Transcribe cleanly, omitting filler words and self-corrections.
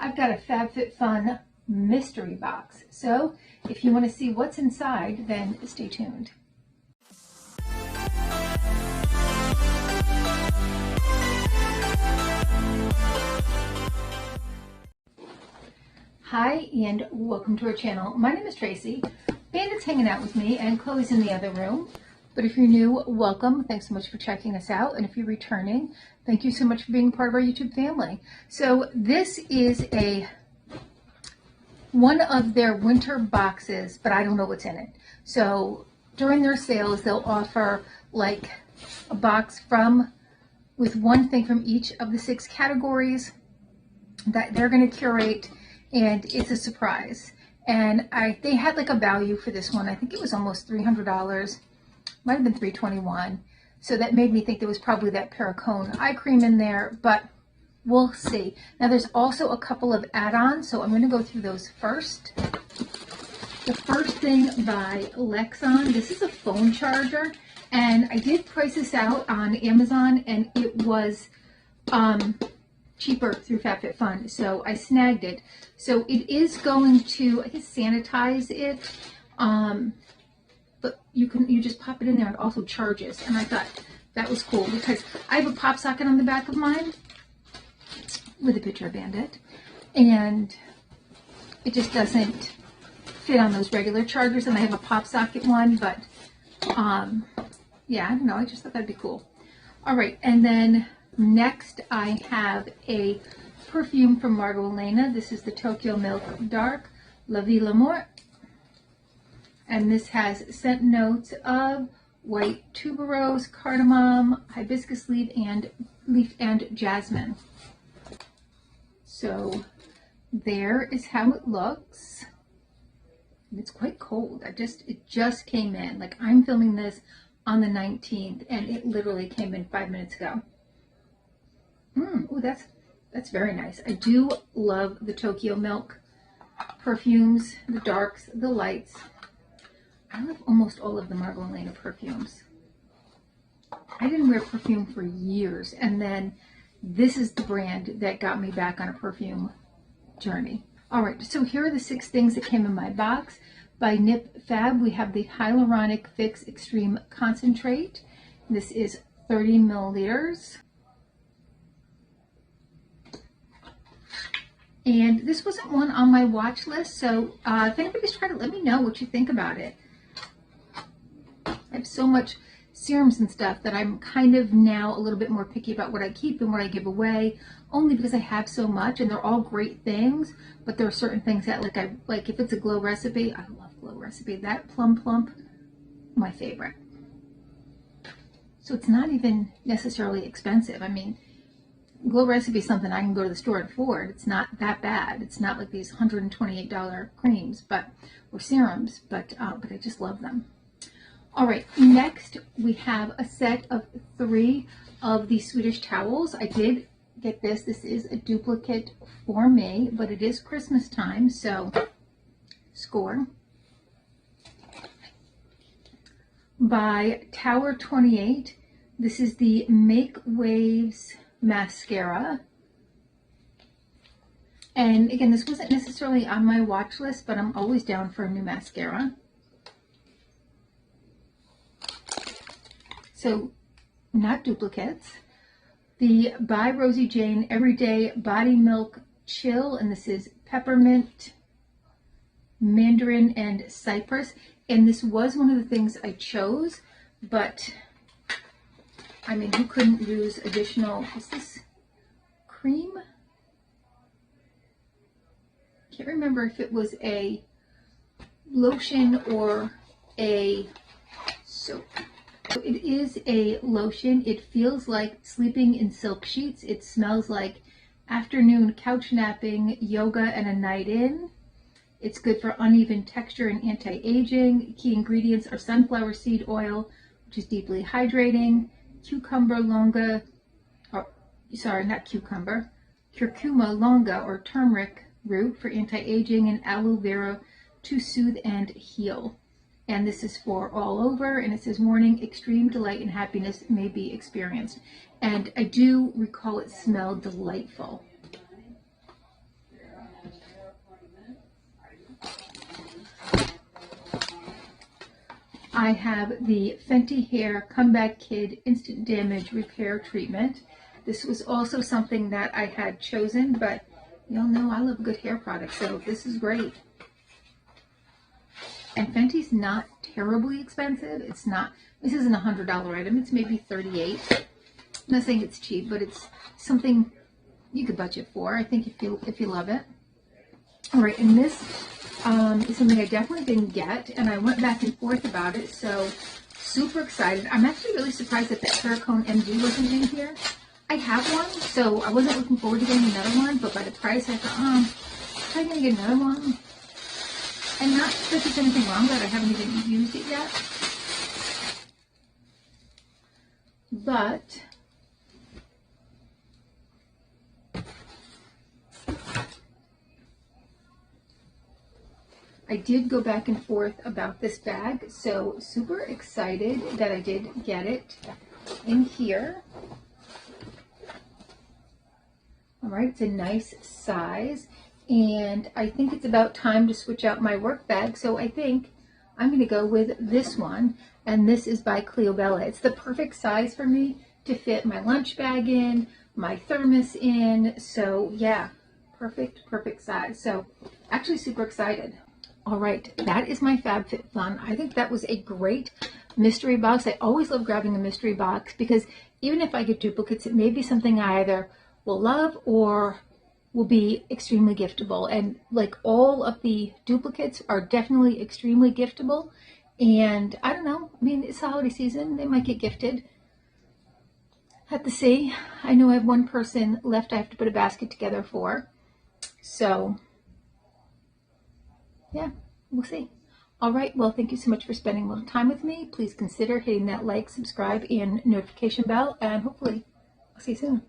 I've got a FabFitFun mystery box. So if you want to see what's inside, then stay tuned. Hi and welcome to our channel. My name is Tracy. Bandit's hanging out with me and Chloe's in the other room. But if you're new, welcome. Thanks so much for checking us out. And if you're returning, thank you so much for being part of our YouTube family. So this is one of their winter boxes, but I don't know what's in it. So during their sales, they'll offer like a box with one thing from each of the 6 categories that they're going to curate, and it's a surprise. And they had like a value for this one. I think it was almost $300. Might have been $321. So that made me think there was probably that Paracone eye cream in there, but we'll see. Now there's also a couple of add-ons, so I'm going to go through those first. The first thing by Lexon, this is a phone charger, and I did price this out on Amazon, and it was cheaper through FabFitFun, so I snagged it. So it is going to, I guess, sanitize it, but you just pop it in there and it also charges. And I thought that was cool because I have a pop socket on the back of mine with a picture of Bandit, and it just doesn't fit on those regular chargers, and I have a pop socket one, but yeah, I don't know, I just thought that'd be cool. All right, and then next I have a perfume from Margot Elena. This is the Tokyo Milk Dark La Vie L'Amour, and this has scent notes of white tuberose, cardamom, hibiscus leaf, and jasmine. So there is how it looks. It's quite cold. It just came in. Like, I'm filming this on the 19th, and it literally came in 5 minutes ago. Oh, that's very nice. I do love the Tokyo Milk perfumes, the darks, the lights. I love almost all of the Margot Elena perfumes. I didn't wear perfume for years, and then this is the brand that got me back on a perfume journey. All right, so here are the 6 things that came in my box. By Nip Fab, we have the Hyaluronic Fix Extreme Concentrate. This is 30 milliliters. And this wasn't one on my watch list, so if anybody's tried it, let me know what you think about it. I have so much serums and stuff that I'm kind of now a little bit more picky about what I keep and what I give away, only because I have so much, and they're all great things, but there are certain things that like if it's a Glow Recipe, I love Glow Recipe. That Plump, my favorite. So it's not even necessarily expensive. I mean, Glow Recipe is something I can go to the store and afford. It's not that bad. It's not like these $128 creams, or serums, but I just love them. All right, next we have a set of 3 of the Swedish towels. I did get this. This is a duplicate for me, but it is Christmas time, so score. By Tower 28, this is the Make Waves mascara. And again, this wasn't necessarily on my watch list, but I'm always down for a new mascara. So, not duplicates. The by Rosie Jane Everyday Body Milk Chill, and this is peppermint, mandarin, and cypress. And this was one of the things I chose, but I mean, who couldn't use additional, is this cream? Can't remember if it was a lotion or a soap. So it is a lotion. It feels like sleeping in silk sheets. It smells like afternoon couch napping, yoga, and a night in. It's good for uneven texture and anti-aging. Key ingredients are sunflower seed oil, which is deeply hydrating, curcuma longa or turmeric root for anti-aging, and aloe vera to soothe and heal. And this is for all over, and it says morning extreme delight and happiness may be experienced. And I do recall it smelled delightful. I have the Fenty Hair Comeback Kid Instant Damage Repair Treatment. This was also something that I had chosen, but y'all know I love a good hair product, so this is great. And Fenty's not terribly expensive. It's not, this isn't a $100 item. It's maybe $38. I'm not saying it's cheap, but it's something you could budget for, I think, if you love it. All right, and this is something I definitely didn't get, and I went back and forth about it, so super excited. I'm actually really surprised that the Terracone MD wasn't in here. I have one, so I wasn't looking forward to getting another one, but by the price, I thought, I'm going to get another one. And not that there's anything wrong with it, I haven't even used it yet. But I did go back and forth about this bag, so super excited that I did get it in here. All right, it's a nice size, and I think it's about time to switch out my work bag, so I think I'm going to go with this one, and this is by Cleo Bella. It's the perfect size for me to fit my lunch bag in, my thermos in, so yeah, perfect size. So actually super excited. All right, that is my FabFitFun. I think that was a great mystery box. I always love grabbing a mystery box because even if I get duplicates, it may be something I either will love or will be extremely giftable. And like all of the duplicates are definitely extremely giftable. And I don't know, I mean, it's holiday season, they might get gifted. Have to see. I know I have one person left I have to put a basket together for. So yeah, we'll see. All right, well, thank you so much for spending a little time with me. Please consider hitting that like, subscribe, and notification bell, and hopefully I'll see you soon.